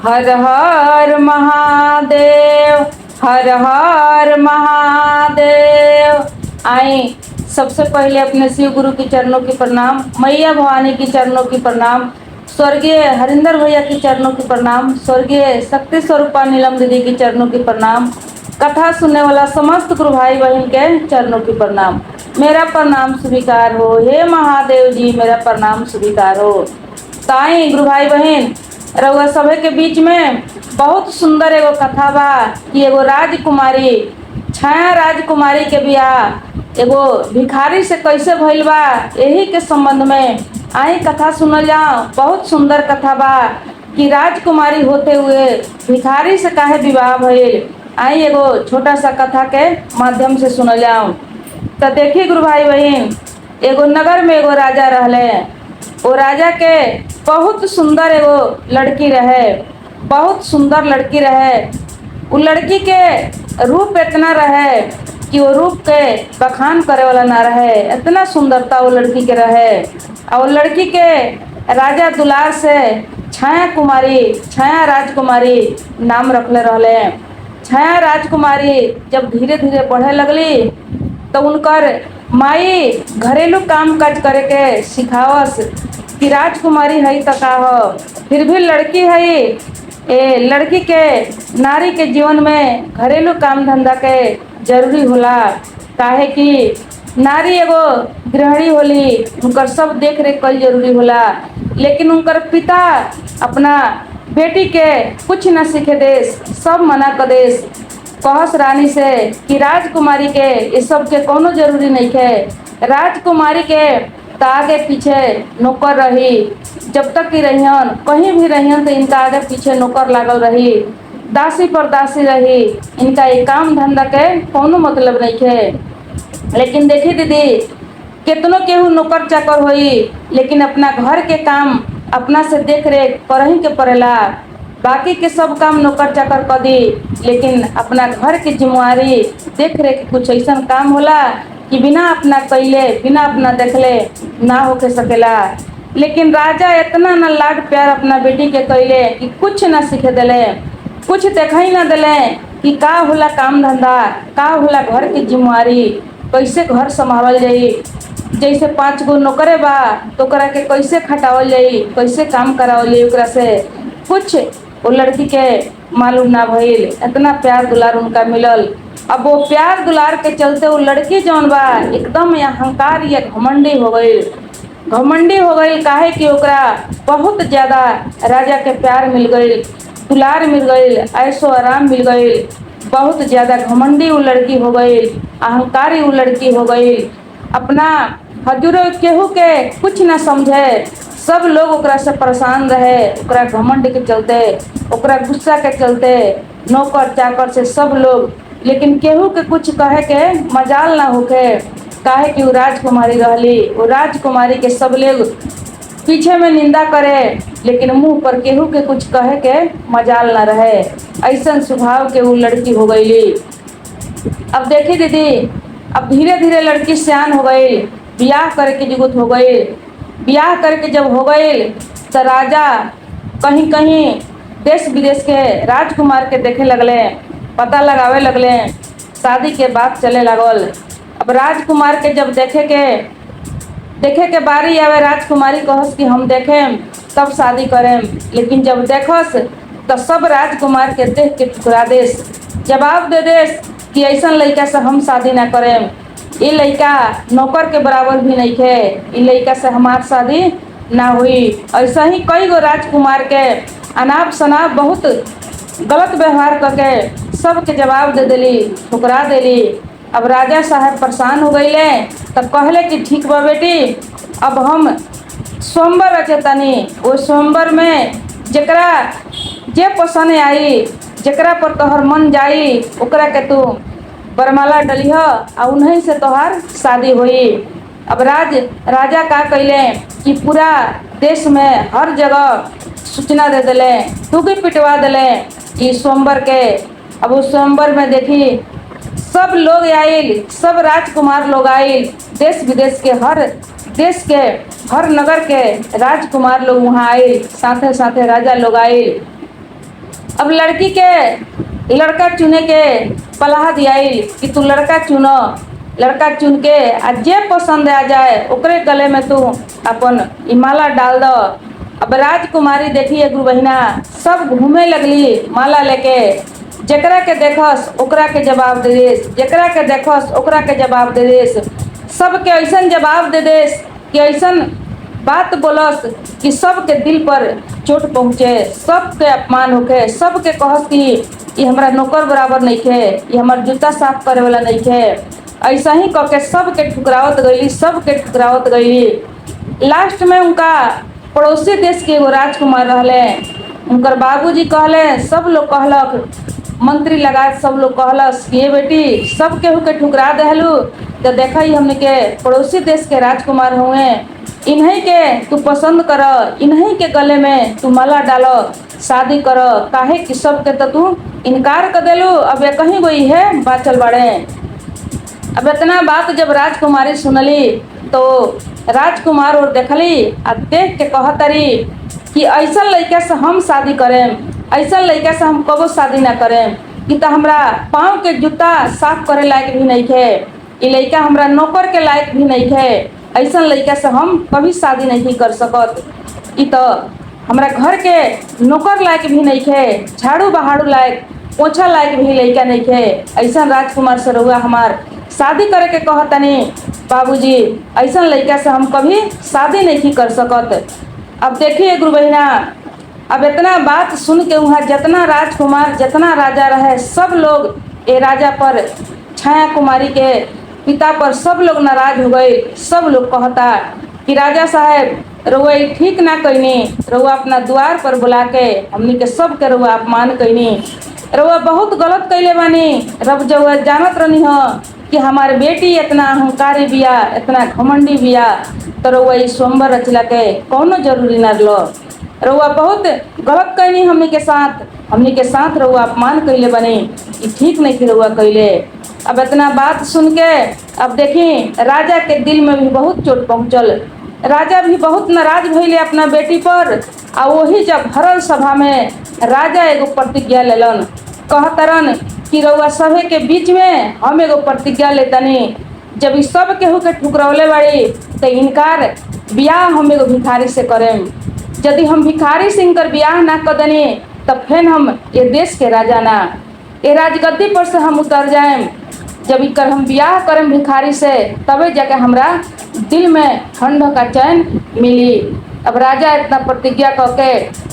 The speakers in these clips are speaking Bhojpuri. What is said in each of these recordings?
हर हर महादेव, हर हर महादेव। आए सबसे पहले अपने शिव गुरु के चरणों की प्रणाम, मैया भवानी की चरणों की प्रणाम, स्वर्गीय हरिंदर भैया की चरणों की प्रणाम, स्वर्गीय शक्ति स्वरूपा नीलम दीदी की चरणों की प्रणाम, कथा सुनने वाला समस्त गुरु भाई बहन के चरणों की प्रणाम। मेरा प्रणाम स्वीकार हो, हे महादेव जी मेरा प्रणाम स्वीकार हो। ताई गुरु भाई बहन रउआ सभे के बीच में बहुत सुंदर एगो कथा बा कि एगो राजकुमारी, छाया राजकुमारी के बियाह एगो भिखारी से कैसे भइल बा, यही के संबंध में आई कथा सुनल जाओ। बहुत सुंदर कथा बा कि राजकुमारी होते हुए भिखारी से काहे विवाह भइल। आई एगो छोटा सा कथा के माध्यम से सुनल जाओ। तो देखिए गुरु भाई बहन, एगो नगर में एगो राजा रहले। वो राजा के बहुत सुंदर एगो लड़की रहे, बहुत सुंदर लड़की रहे। वो लड़की के रूप इतना रहे कि वो रूप के बखान करे वाला ना रहे, इतना सुंदरता वो लड़की के रहे। और लड़की के राजा दुलार से छाया कुमारी, छाया राजकुमारी नाम रखले रहले। छाया राजकुमारी जब धीरे धीरे बढ़े लगली तो उनकर माई घरेलू काम काज करे के सिखावस कि राजकुमारी है तो का हो, फिर भी लड़की है। ए लड़की के नारी के जीवन में घरेलू काम धंधा के जरूरी होला, काहे कि नारी एगो गृहिणी होली, उनकर सब देख रेख कल जरूरी होला। लेकिन उनकर पिता अपना बेटी के कुछ न सीखे देस, सब मना कर देस। कहस रानी से कि राजकुमारी के ये सब के कोनो जरूरी नहीं है। राजकुमारी के तो आगे पीछे नौकर रही, जब तक कि रहियन कहीं भी रहियन तो इनका आगे पीछे नौकर लागल रही, दासी पर दासी रही। इनका ये काम धंधा के कोनो मतलब नहीं है। लेकिन देखी दीदी, कितनों केहू नौकर चाकर होई, लेकिन अपना घर के काम अपना से देख रेख करही के पड़ेला। बाकी के सब काम नौकर चाकर कर दी, लेकिन अपना घर की जिम्मेवारी देख रेख कुछ ऐसा काम होला कि बिना अपना कैले, बिना अपना देखले ना होके सकेला। लेकिन राजा इतना न लाड प्यार अपना बेटी के कैले कि कुछ ना सीखे दिले, कुछ देख ही ना दिले कि का होला काम धंधा, का होला घर की जिम्मेवारी, कैसे घर संभावल जाई। जैसे 5 गो नौकरे बा तो ओकरा के कैसे खटावल जाई, कैसे काम करावल जाई, ओकरा से कुछ वो लड़की के मालूम ना भइल। इतना प्यार दुलार उनका मिलल। अब वो प्यार दुलार के चलते वो लड़की जौन बा एकदम अहंकार या घमंडी हो गई, घमंडी हो गई। काहे कि ओकरा बहुत ज्यादा राजा के प्यार मिल गई, दुलार मिल गई, ऐशो आराम मिल गई। बहुत ज्यादा घमंडी वो लड़की हो गई, अहंकारी वो लड़की हो गई। अपना हजूरों केहू के कुछ ना समझे, सब लोग ओकरा से परेशान रहे, ओकरा घमंड के चलते, ओकरा गुस्सा के चलते, नौकर चाकर से सब लोग। लेकिन केहू के कुछ कहे के मजाल ना होके, काहे कि वो राजकुमारी रहली। वो राजकुमारी के सब लोग पीछे में निंदा करे, लेकिन मुंह पर केहू के कुछ कहे के मजाल ना रहे। ऐसा स्वभाव के वो लड़की हो गई। अब देखी दीदी, अब धीरे धीरे लड़की सियान हो गई, ब्याह करे की जरूरत हो गई। ब्याह करके जब हो गई तो राजा कहीं कहीं देश विदेश के राजकुमार के देखे लगले, पता लगावे लगले, शादी के बात चले लगल। अब राजकुमार के जब देखे के बारी आवे, राजकुमारी कहस कि हम देखें तब शादी करें। लेकिन जब देखस तो सब राजकुमार के देख के ठुकरा देस, जवाब दे देस कि ऐसा लड़का से हम शादी ना करें, ये लड़का नौकर के बराबर भी नहीं है, ये लड़का से हमार शादी ना हुई। ऐसा ही कई गो राजकुमार के अनाप शनाप बहुत गलत व्यवहार करके सबके जवाब दे दिली, ठुकरा दिली। अब राजा साहब परेशान हो गईले, तब कहले कि ठीक बा बेटी, अब हम सोमवार रखे तनी, वो सोमवार में जकरा जे पसंद आई, जकरा पर तोहर मन जाई, ओकरा के तू बरमाला डलिह और उन्हीं से तोहार शादी हुई। अब राजा का कैले कि पूरा देश में हर जगह सूचना दे दिले, टूकी पिटवा दिले कि सोमवार के। अब उस सोमवार में देखी सब लोग आइल, सब राजकुमार लोग आइल, देश विदेश के हर नगर के राजकुमार लोग वहाँ आइल, साथे साथे राजा लोग आइल। अब लड़की के लड़का चुने के पलाह दियाइल कि तू लड़का चुनो, लड़का चुन के आ जे पसंद आ जाए ओकरे गले में तू अपन ई माला डाल दो। अब राजकुमारी देखिए गुरु बहिना सब घूमे लगली माला लेके, जकरा के देखस ओकरा के जवाब दे देस, जकरा के देखस ओकरा के जवाब दे देस, सबके ऐसन जवाब दे देस कि ऐसन बात बोलस कि सबके दिल पर चोट पहुँचे, सबके अपमान होके, सबके कहस कि ये हमारा नौकर बराबर नहीं खे, ये हमार जूता साफ करे वाला नहीं खे। ऐसा ही कह के सबके ठुकरावत गईली, सबके ठुकरावत गईली। लास्ट में उनका पड़ोसी देश के एगो राजकुमार रहले, उनकर बाबूजी कहले, सब लोग कहलक, मंत्री लगा सब लोग कहलस कि ये बेटी सब केहू के ठुकरा दहलू तो देखा ही हमने के पड़ोसी देश के राजकुमार हुए, इन्हीं के तू पसंद कर, इन्हीं के गले में तू माला डालो, शादी कर, काहे कि सब के तो तू इनकार कर देलू। अब ये कहीं गई है बाचल बाड़े। अब इतना बात जब राजकुमारी सुनली तो राजकुमार और देखली आ देख के कहतरी कि ऐसा लड़का से हम शादी करें, ऐसा लड़का से हम कबो शादी ना करें, कि तो हमरा पाँव के जूता साफ करे लायक भी नहीं थे, ये लड़का हमरा नौकर के लायक भी नहीं थे, ऐसा लड़का से हम कभी शादी नहीं कर सकत, ये तो हमरा घर के नौकर लायक भी नहीं थे, झाड़ू बहाड़ू लायक, पोछा लायक भी लड़का नहीं थे, ऐसा राजकुमार से रहुआ हमार शादी करे के कहतनी बाबूजी, ऐसा लड़का से हम कभी शादी नहीं कर सकत। अब देखिए गुरु बहिना, अब इतना बात सुन के वहाँ जितना राजकुमार जितना राजा रहे सब लोग ये राजा पर, छाया कुमारी के पिता पर सब लोग नाराज हो गए। सब लोग कहता कि राजा साहब रउआ ठीक ना कैनी, रउआ अपना द्वार पर बुला के हमनी के सब के रउआ अपमान कैनी, रउआ बहुत गलत कैले बानी। रब जब जानत रहनी हो कि हमारे बेटी इतना अहंकारी बिया, इतना घमंडी बिया, तो रउआ ई स्वयंवर रचला के कौनो जरूरी ना लो, रउआ बहुत गलत कैनी हमनी के साथ रउआ अपमान कैले बनी, ई ठीक नहीं कि रउआ कैले। अब इतना बात सुन के अब देखी राजा के दिल में भी बहुत चोट पहुँचल, राजा भी बहुत नाराज भइले अपना बेटी पर। आ वही जब भरल सभा में राजा एगो प्रतिज्ञा लेलन, कहतरन कि रउआ सभे के बीच में हम एगो प्रतिज्ञा लेतनी, जब इस सब केहू के ठुकरौले बाड़ी तो इनकार ब्याह हम एगो भिखारी से करें, यदि हम भिखारी से इनकर ब्याह ना कर देनी तब फिर हम ये देश के राजा ना, ये राजगद्दी पर से हम उतर जाएं, जब इकर हम ब्याह करें भिखारी से तबे जाके हमरा दिल में ठंड का चैन मिली। अब राजा इतना प्रतिज्ञा करके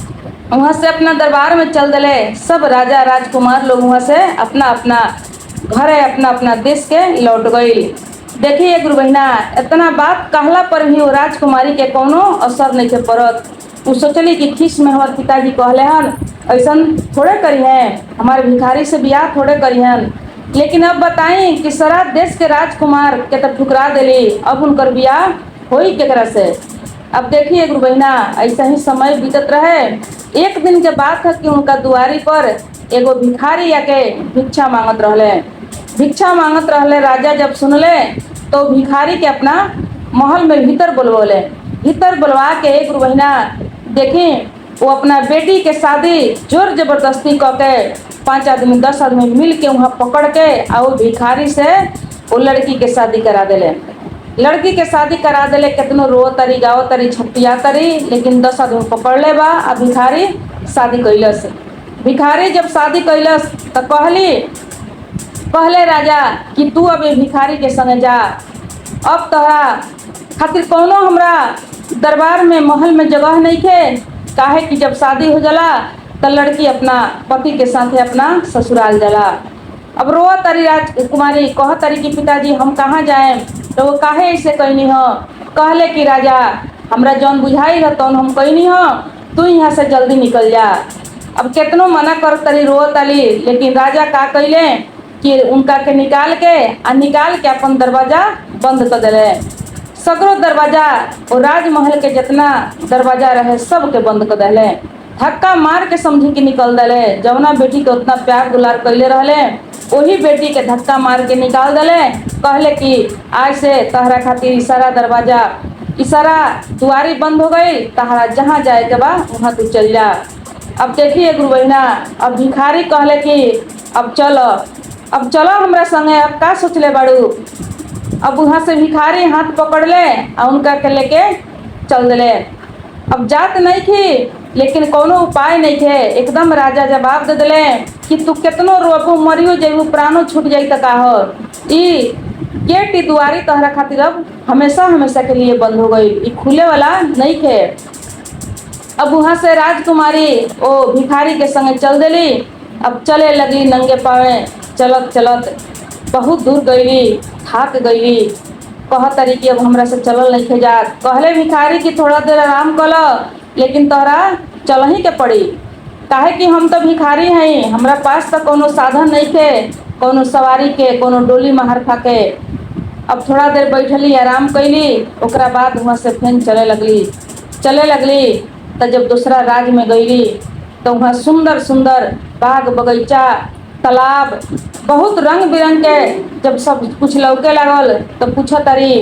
वहाँ से अपना दरबार में चल दिले, सब राजा राजकुमार लोग वहाँ से अपना अपना घर है अपना अपना देश के लौट गई। देखिए गुरु बहिना, इतना बात कहला पर भी वो राजकुमारी के कोनो असर नहीं के पड़त। वो सोचली कि खीस में हमारे पिताजी कहले हन ऐसा थोड़े करी हैं, हमारे भिखारी से ब्याह थोड़े करी हैं, लेकिन अब बताएं कि सारा देश के राजकुमार के तो ठुकरा दिली, अब उनकर ब्याह होई केकरा से। अब देखिए गुरु बहिना, ऐसा ही समय बीतत रहे। एक दिन के बात है कि उनका दुआरी पर एगो भिखारी आके भिक्षा मांगत रहले। राजा जब सुनले तो भिखारी के अपना महल में भीतर बुलवले, भीतर बुलवा के गुरु बहिना देखी वो अपना बेटी के शादी जोर जबरदस्ती करके 5 आदमी 10 आदमी मिल के वहाँ पकड़ के आ वो भिखारी से वो लड़की के शादी करा दिले। लड़की के शादी करा दिले, कितनो रो तरी गाओ तरी छपिया तरी, लेकिन 10 आदमी पकड़ ले बा आ भिखारी शादी कैलस। भिखारी जब शादी कैलस तो कहले राजा कि तू अब भिखारी के संग जा, अब तोहरा खातिर कौनो हमरा दरबार में महल में जगह नहीं थे, काहे कि जब शादी हो जाला तो लड़की अपना पति के साथ अपना ससुराल जाला। अब रो तरी राजकुमारी कह तरी कि पिताजी हम कहाँ जाएं, तो वो काहे ऐसे कहनी हो। कहले कि राजा हमरा जौन बुझाई है तौन हम कहनी हो, तू यहाँ से जल्दी निकल जा। अब कितनो मना कर तरी रो तली, लेकिन राजा का कैले कि उनका के निकाल के अपन दरवाजा बंद कर दिले। सगरो दरवाजा और राजमहल के जितना दरवाजा रहे सब के बंद कर दिले, धक्का मार के समझी कि निकल दिले। जौना बेटी के उतना प्यार दुलार कैले रहले वही बेटी के धक्का मार के निकाल दिले। कहले कि आज से तहरा खातिर इशारा दुआरी बंद हो गई, तहरा जहाँ जाए के बा वहाँ तू चल जा। अब देखिए गुरु बहिना, अब भिखारी कहले कि अब चलो हमरा संगे, अब का सोचले बाड़ू। अब वहाँ से भिखारी हाथ पकड़ ले और उनका के लेके चल दिले। अब जात नहीं थी लेकिन कोनो उपाय नहीं थे, एकदम राजा जवाब दे दिले कि तू कितनो रोबू मरियो जेबू, प्राणों छूट जाई त का हो। ई गेट की दुआरी तहरा खातिर अब हमेशा हमेशा के लिए बंद हो गई, ई खुले वाला नहीं थे। अब वहाँ से राजकुमारी ओ भिखारी के संगे चल दिली। अब चले लगी नंगे पावे, चलत चलत बहुत दूर गईली, थाक गईली। कह तरी कि अब हमरा से चलल नहीं थे जात। कहले भिखारी कि थोड़ा देर आराम कर लो, लेकिन तोहरा चल ही के पड़ी, काहे कि हम तो भिखारी हैं, हमरा पास तो कोनो साधन नहीं थे, कोनो सवारी के, कोनो डोली महारफा के। अब थोड़ा देर बैठली, आराम कैली, ओकरा बाद वहाँ से फिर चले लगली। तो जब दूसरा राज्य में गईली तो वहाँ सुंदर सुंदर बाग बगीचा, तालाब, बहुत रंग बिरंग के जब सब कुछ लौके लागल तो पूछत तारी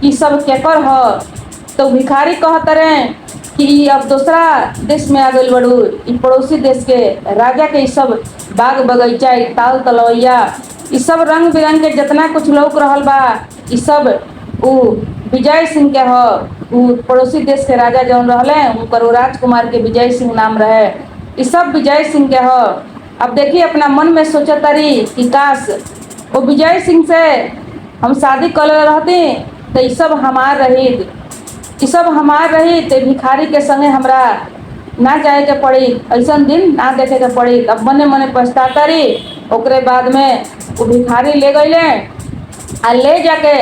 कि सब केकर ह। तो भिखारी कहत रहे कि अब दूसरा देश में आ गई बड़ू, ई पड़ोसी देश के राजा के सब बाग बगीचा, ताल तलवैया, ई सब रंग बिरंग के जितना कुछ लौक रहल बा, ई सब उ विजय सिंह के ह। उ पड़ोसी देश के राजा जौन रहले उनकर राजकुमार के विजय सिंह नाम रहे, ई सब विजय सिंह के ह। अब देखिए अपना मन में सोचत तारी कि काश वो विजय सिंह से हम शादी कर रहती तो ई सब हमार रही, ई सब हमार रही तो भिखारी के संगे हमरा ना जाए के पड़ी, ऐसा दिन ना देखे के पड़ी। अब मने मने पछताता रही। ओकरे बाद में वो भिखारी ले गईले आ ले जाके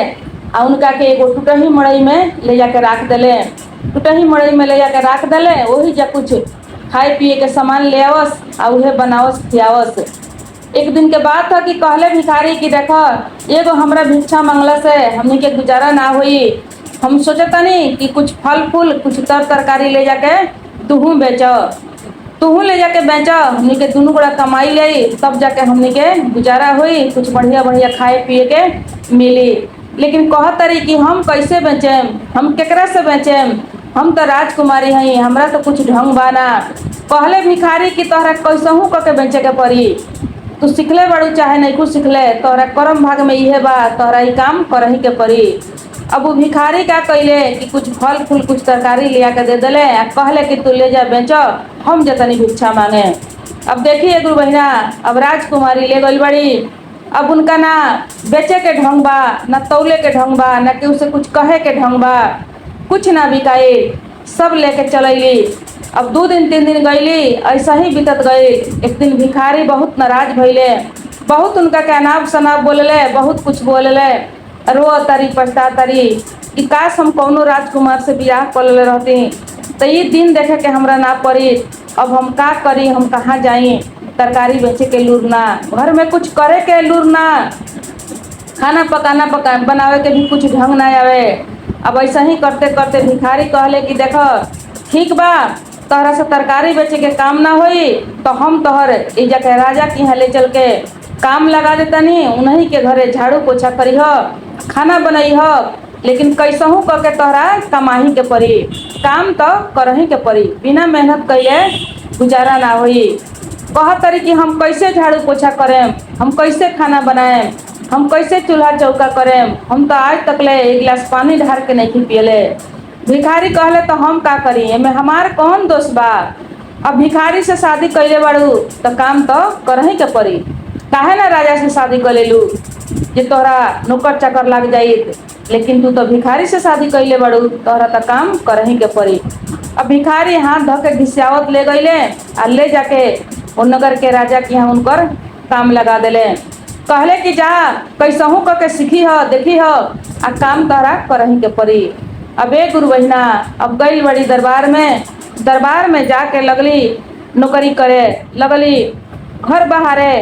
आ उनका के एगो टूटही मड़ई में ले जाके रख दिले। टूटही मड़ई में ले जाके रख दिले, वही जा कुछ खाए पिए के सामान ले आवस आ उहे बनावस खियावस। एक दिन के बात था कि कहले भिखारी कि देखो एगो हमरा भिक्षा मांगला से हमनी के गुजारा ना हुई, हम सोचतानी कि कुछ फल फूल, कुछ तर तरकारी ले जाके तुहू ले जाके बेचो, हमनी के दोनों बड़ा कमाई ले, तब जाके हमनी के गुजारा हुई, कुछ बढ़िया बढ़िया खाए पिए के मिली। लेकिन कहत तारी कि हम कैसे बेचेम, हम केकरा से बेचेम, हम तो राजकुमारी हई, हमरा तो कुछ ढंग बाना। कहले भिखारी कि तोहरा कैसहू करके बेचे के पड़ी, तू सिखले बड़ू चाहे नहीं कुछ सिखले, तोहरा करम भाग में इहे बा, तोहरा ई काम करही के पड़ी। अब वो भिखारी का कैले कि कुछ फल फूल, कुछ तरकारी ले आके दे दिले आ कहले कि तू ले जा बेचो, हम जतनी भिक्षा मांगे। अब देखिए गुरु बहिना, अब राजकुमारी ले गई बड़ी। अब उनका ना बेचे के ढंग बा, ना तौले के ढंग बा, ना कि उसे कुछ कहे के ढंग बा, कुछ ना बिकाई, सब लेके चलैली। अब 2 दिन 3 दिन गईली, ऐसा ही बीतत गई। एक दिन भिखारी बहुत नाराज भइले, बहुत उनका के अनाप शनाप बोलले, बहुत कुछ बोलले, रो तारी पछता तारी कि काश हम कौनो राजकुमार से बियाह कर ले रहती तो ये दिन देखे के हमरा ना पड़ी। अब हम का करी, हम कहाँ जाई, तरकारी बेचे के लूर ना, घर में कुछ करे के लूर ना, खाना बनावे के भी कुछ ढंग ना आवे। अब ऐसा ही करते करते भिखारी कहले कि देखो ठीक बा, तोहरा से तरकारी बेचे के काम ना होई तो हम तोहर ई जाके राजा के यहाँ ले चल के काम लगा देतनी, उन्हीं के घरे झाड़ू पोछा करी हो, खाना बनई हो, लेकिन कैसहू करके तोहरा कमाही के पड़ी, काम तो करही के पड़ी, बिना मेहनत कइले गुजारा ना होई। कहत तरी कि हम कैसे झाड़ू पोछा करें, हम कैसे खाना बनाएं, हम कैसे चूल्हा चौका करें, हम तो आज तक ले 1 गिलास पानी ढार के नहीं पियले। भिखारी कहले तो हम का करी, एमे हमार कौन दोष बा। अब भिखारी से शादी कैले बाड़ू तो काम तो करही के पड़ी, काहे ना राजा से शादी कर लेलू जे तोहरा नौकर चाकर लग जाई, लेकिन तू तो भिखारी से शादी कैले बाड़ू, तोहरा तो काम करही के पड़ी। अब भिखारी हाथ धो के घिसियावत ले गईले आ ले जाके वो नगर के राजा के यहाँ उनकर काम लगा दिले। कहले कि जा कैसहू करके सीखी हो, देखी हो, आ काम तोहरा करही के पड़ी। अब ए गुरु बहिना, अब गई बड़ी दरबार में जाके लगली नौकरी करे, लगली घर बहारे,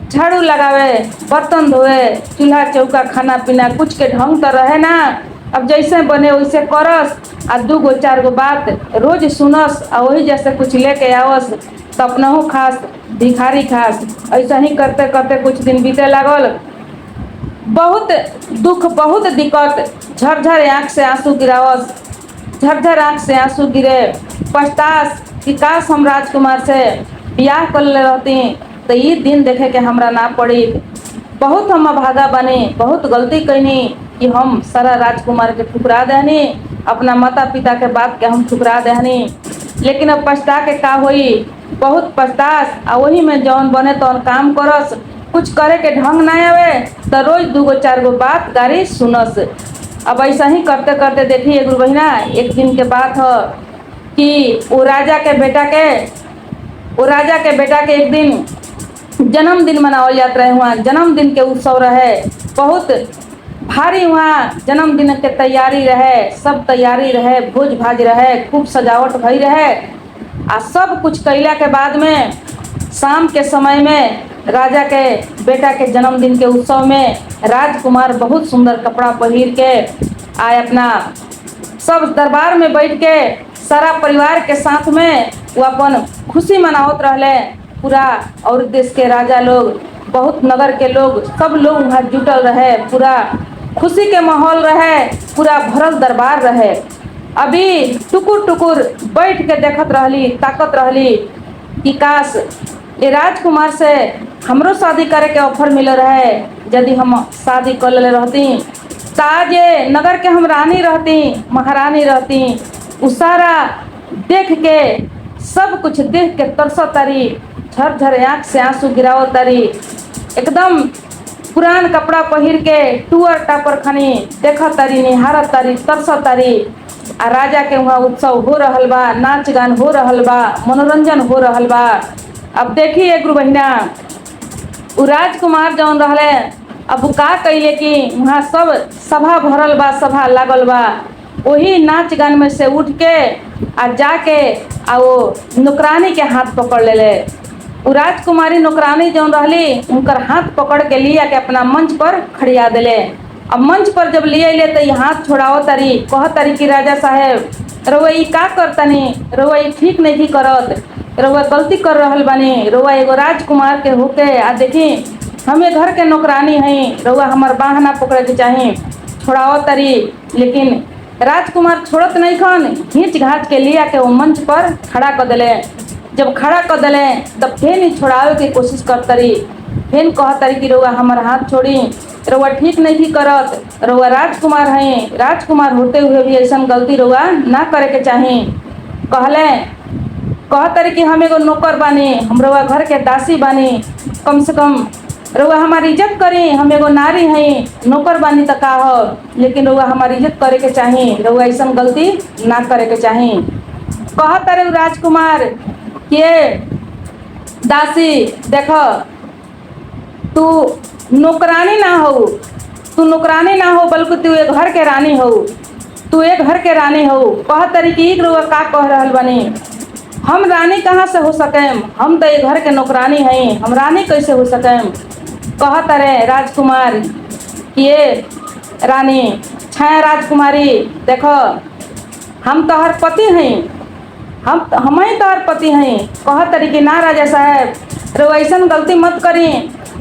झाड़ू लगावे, बर्तन धोए, चूल्हा चौका, खाना पीना, कुछ के ढंग तो रहे ना। अब जैसे बने वैसे करस आ 2 गो 4 गो बात रोज सुनस आ वही जैसे कुछ लेके आवस तो अपनहू खास, भिखारी खास। ऐसा ही करते करते कुछ दिन बीते लागल, बहुत दुख, बहुत दिक्कत, झरझर आँख से आंसू गिरावस, झरझर आँख से आंसू गिरे, पछतास कि काश हम राजकुमार से ब्याह कर ले रहती तो ये दिन देखे के हमरा ना पड़ी। बहुत हम अभागा बने, बहुत गलती कैनी कि हम सारा राजकुमार के ठुकरा देनी, अपना माता पिता के बात के हम ठुकरा देनी। लेकिन अब पछता के का होई, बहुत पछतास आ वही में जौन बने तौन काम करस। कुछ करे के ढंग ना आवे तो रोज 2 गो 4 गो बात गारी सुनस। अब ऐसा ही करते करते देखिए गुरु बहिना, एक दिन के बात है कि वो राजा के बेटा के एक दिन जन्मदिन मनावल जात रहे। वहाँ जन्मदिन के उत्सव रहे, बहुत भारी वहाँ जन्मदिन के तैयारी रहे, सब तैयारी रहे, भोज भाज रहे, खूब सजावट भई रहे। आ सब कुछ कैला के बाद में शाम के समय में राजा के बेटा के जन्मदिन के उत्सव में राजकुमार बहुत सुंदर कपड़ा पहिर के आए, अपना सब दरबार में बैठ के सारा परिवार के साथ में वो अपन खुशी मनावत रहले। पूरा और देश के राजा लोग, बहुत नगर के लोग, सब लोग वहाँ जुटल रहे, पूरा खुशी के माहौल रहे, पूरा भरल दरबार रहे। अभी टुकुर टुकुर बैठ के देखत रहली, ताकत रहली कि काश ये राजकुमार से हमरो शादी करे के ऑफर मिल रहे। यदि हम शादी कर ले रहती तो आज ये नगर के हम रानी रहती, महारानी रहती। उ सारा देख के, सब कुछ देख के तरसत तारी, झरझर आँख से आंसू गिरावत तारी। एकदम पुरान कपड़ा पहिर के टूअर टापर खनी देखत तारी, निहारत तारी, तरसत तारी। आ राजा के वहाँ उत्सव हो रहल बा, नाच गान हो रहल बा, मनोरंजन हो रहल बा। अब देखिए गुरु बहिना, उ राजकुमार जौन रहले, अब का कैले कि वहाँ सब सभा भरल बा, सभा लागल बा। वही नाच गान में से उठ के आ जाके आ वो नौकरानी के हाथ पकड़ ले। उ राजकुमारी नौकरानी जौन रहली, उनकर हाथ पकड़ के लिया के अपना मंच पर खड़िया दिले। अब मंच पर जब लिए ले तो ये हाथ छोड़ाओ तारी, कह तारी कि राजा साहेब रउआ ई का करतनी, रउआ ई ठीक नहीं करत, रउआ गलती कर रहल बानी। रउआ एगो राजकुमार के होके आ देखी हमें घर के नौकरानी हैं, रउआ हमार बाह ना पकड़े के चाही, छोड़ाओ तारी। लेकिन राजकुमार छोड़त नहीं खन, घींच घाच के लिया के वो मंच पर खड़ा कर दिले। जब खड़ा कर दिले तब फेन ही छोड़ावे की कोशिश कर तारी, फेन कह तारी कि रउआ हमार हाथ छोड़ी, रउआ ठीक नहीं करत, रउआ राजकुमार हैं, राजकुमार होते हुए भी ऐसा गलती रउआ ना करे के चाही। कह तारी कि हम एगो नौकर बानी, हम रउआ घर के दासी बानी, कम से कम रउआ हमारी इज्जत करी, हम एगो नारी हैं, नौकर बानी तो का हो, लेकिन रउआ हमारी इज्जत करे के चाही, रउआ ऐसा गलती ना करे के चाही। कह तारे राजकुमार कि दासी देख, तू नौकरानी ना हो, तू नौकरानी ना हो, बल्कि तू एक घर के रानी हो, तू एक घर के रानी हो। कह तारी कि रउआ का कह रहल बानी, हम रानी कहाँ से हो सकेम, हम तो ये घर के नौकरानी हैं, हम रानी कैसे हो सकेम। कह तारे राजकुमार कि ये रानी छाया राजकुमारी देखो, हम तोहर पति हैं, हम ही तोहर पति हैं। कह तारी कि ना राजा साहेब रउआ ऐसा गलती मत करी,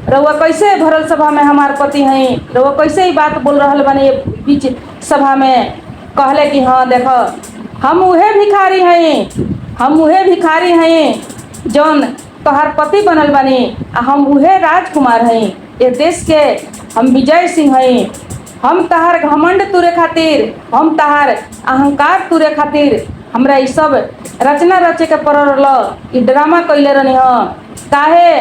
रउआ कैसे भरल सभा में हमार पति हैं, रउआ कैसे ही बात बोल रहल बानी बीच सभा में। कहले कि हाँ देखो, हम उहे भिखारी हैं, हम उहे भिखारी हैं जौन तोहार पति बनल बानी, आ हम उहे राजकुमार हैं, ये देश के हम विजय सिंह हैं। हम तहार घमंड तुरे खातिर, हम तहार अहंकार तुरे खातिर हमरा ये सब रचना रचे के पड़ल, ई ड्रामा कैले रहनी ह। काहे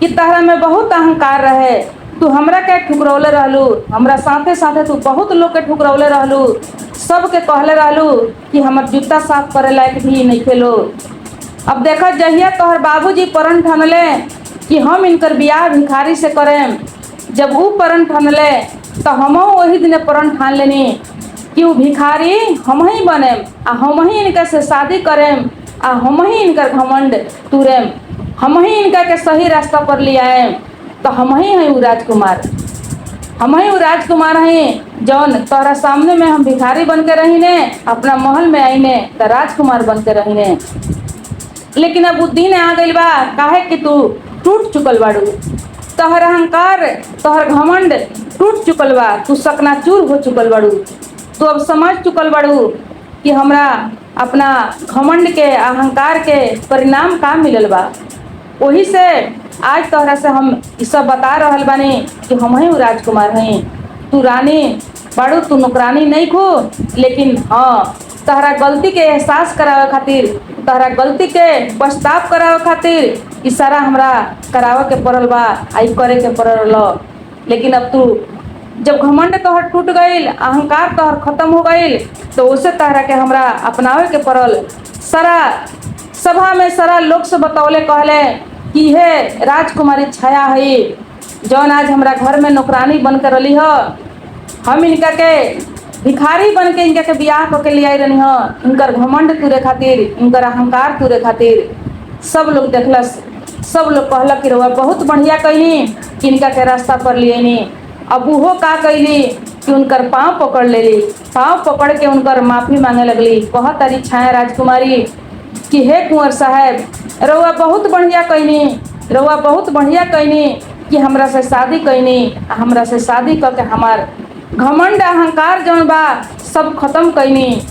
कि तहरा में बहुत अहंकार रहे, तू हमरा के ठुकरौले रहलू, हमरा साथे साथे तू बहुत लोग के ठुकरौले रहलू, सबके कहले रहलू कि हमर जूता साफ करे लायक भी नहीं खेलो। अब देखा जहिया तोहर बाबूजी प्रण ठनले कि हम इनकर बियाह भिखारी से करें, जब वो प्रण ठनले तो हम वही दिन प्रण ठान लेनी कि वो भिखारी हम ही बने, आ हम ही इनका से शादी करें, आ हम ही इनकर घमंड तुरेम, हम ही इनका के सही रास्ता पर ले आए। तो हम ही हैं वो राजकुमार, हम ही वो राजकुमार हैं जौन तोहरा सामने में हम भिखारी बन के रहीने, अपना महल में आईने तो राजकुमार बन के रहीने। लेकिन अब वो दिन आ गई बा, काहे कि तू टूट चुकल बाड़ू, तोहर अहंकार तोहर घमंड टूट चुकल बा, तू सकनाचूर हो चुकल बाड़ू, तू अब समझ चुकल बाड़ू कि हमरा अपना घमंड के अहंकार के परिणाम का मिलल बा। वही से आज तोहरा से हम ई सब बता रहल बानी कि हम ही राजकुमार हई, तू रानी बाड़ू, तू नौकरानी नहीं खो। लेकिन हाँ, तहरा गलती के एहसास करावे खातिर, तहरा गलती के पछताव करावे खातिर इशारा हमरा करावे के पड़ल बा, आई करे के पड़ल। लेकिन अब तू जब घमंड तोहर टूट गईल, अहंकार तोहर खत्म हो गईल, तो उसे तहरा के हमरा अपनावे के पड़ल। सारा सभा में सारा लोग से बतौले कहले कि हे राजकुमारी छाया है, जौन आज हमरा घर में नौकरानी बन कर रही हो। हम इनका के भिखारी बन के इनका के बियाह करके ले आई रही हो, इनकर घमंड तुरे खातिर, इनकर अहंकार तुरे खातिर। सब लोग देखलस, सब लोग कहलक कि रउआ बहुत बढ़िया कैली कि इनका के रास्ता पर लिए। अब वो का कैली कि उनकर पाँव पकड़ लेली, पाँव पकड़ के उनकर माफ़ी मांगे लगली। कहत तारी छाया राजकुमारी कि हे कुंवर साहब, रउआ बहुत बढ़िया कैनी, रउआ बहुत बढ़िया कैनी कि हमरा से शादी कैनी, हमरा से शादी करके हमार घमंड अहंकार जौन बा सब खत्म कैनी।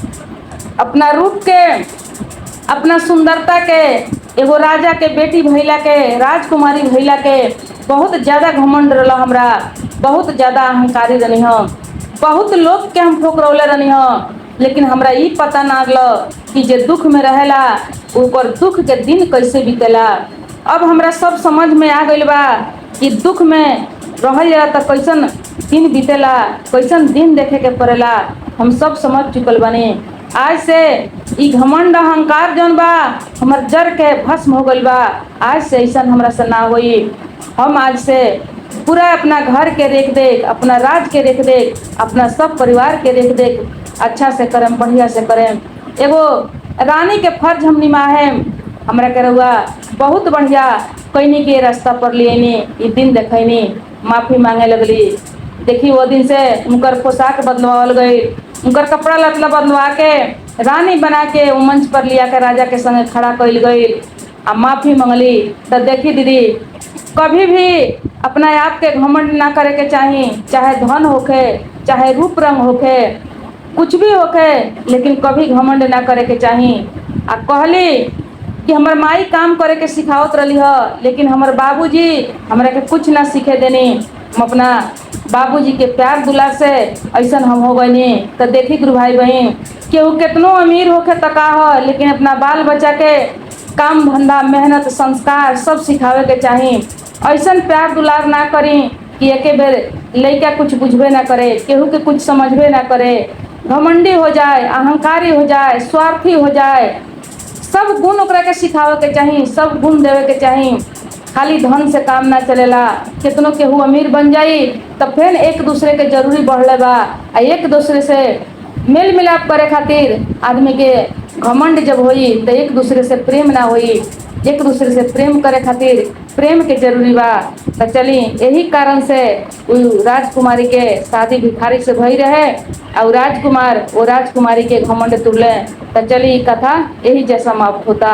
अपना रूप के, अपना सुंदरता के, एगो राजा के बेटी भैला के, राजकुमारी भैला के बहुत ज़्यादा घमंड रहा हमरा, बहुत ज़्यादा अहंकारी रही हम, बहुत लोग के हम ठोकरौले रही हम। लेकिन हमरा ई पता ना लगल कि जे दुख में रहेला ऊपर दुख के दिन कैसे बीतेला। अब हमरा सब समझ में आ गइल बा कि दुख में रहल जाला तो कैसन दिन बीतेला, कैसन दिन देखे के पड़ेला। हम सब समझ चुकल बानी। आज से ई घमंड अहंकार जौन बा हमर जर के भस्म हो गइल बा। आज से ऐसा हमरा से ना होई। हम आज से पूरा अपना घर के देख देख, अपना राज के देख देख, अपना सब परिवार के देख देख अच्छा से करें, बढ़िया से करें। एगो रानी के फर्ज हम निभाएं। हमरा के रउआ बहुत बढ़िया कैनी के रास्ता पर लियनी, ई दिन देखैनी, माफ़ी मांगे लगली। देखी वो दिन से उनकर पोशाक बदलवाल गई, उनकर कपड़ा लतला बदलवा के रानी बना के वो मंच पर लिया के राजा के संगे खड़ा कैल गई आ माफ़ी मंगली। तो देखी दीदी, कभी भी अपना आप के घमंड ना करे के चाही, चाहे धन होखे, चाहे रूप रंग होखे, कुछ भी होखे, लेकिन कभी घमंड ना करे के चाही। आ कहली कि हमर माई काम करे के सिखावत रही हो, लेकिन हमर बाबूजी हमरा के कुछ ना सीखे देनी। हम अपना बाबूजी के प्यार दुलार से ऐसा हम हो गईनी। तो देखी गुरु भाई बहन, केहू कितनो अमीर होखे तो का हो, लेकिन अपना बाल बच्चा के काम धंधा, मेहनत, संस्कार सब सिखावे के चाही। ऐसा प्यार दुलार ना करी कि एक बेर लड़का कुछ बुझबे ना करे, केहू के कुछ समझबे ना करे, घमंडी हो जाए, अहंकारी हो जाए, स्वार्थी हो जाए। सब गुण ओकरा के सिखावे के चाही, सब गुण देवे के चाही। खाली धन से काम ना चलेला। कितनो केहू अमीर बन जाई तो फिर एक दूसरे के जरूरी बढ़ले बा। एक दूसरे से मेल मिलाप करे खातिर आदमी के घमंड जब होई तो एक दूसरे से प्रेम ना होई। एक दूसरे से प्रेम करे खातिर प्रेम के जरूरी बा। तो चली यही कारण से राजकुमारी के शादी भिखारी से भई रहे और राजकुमार वो राजकुमारी के घमंड तुरले। तो चली कथा यही जैसा समाप्त होता।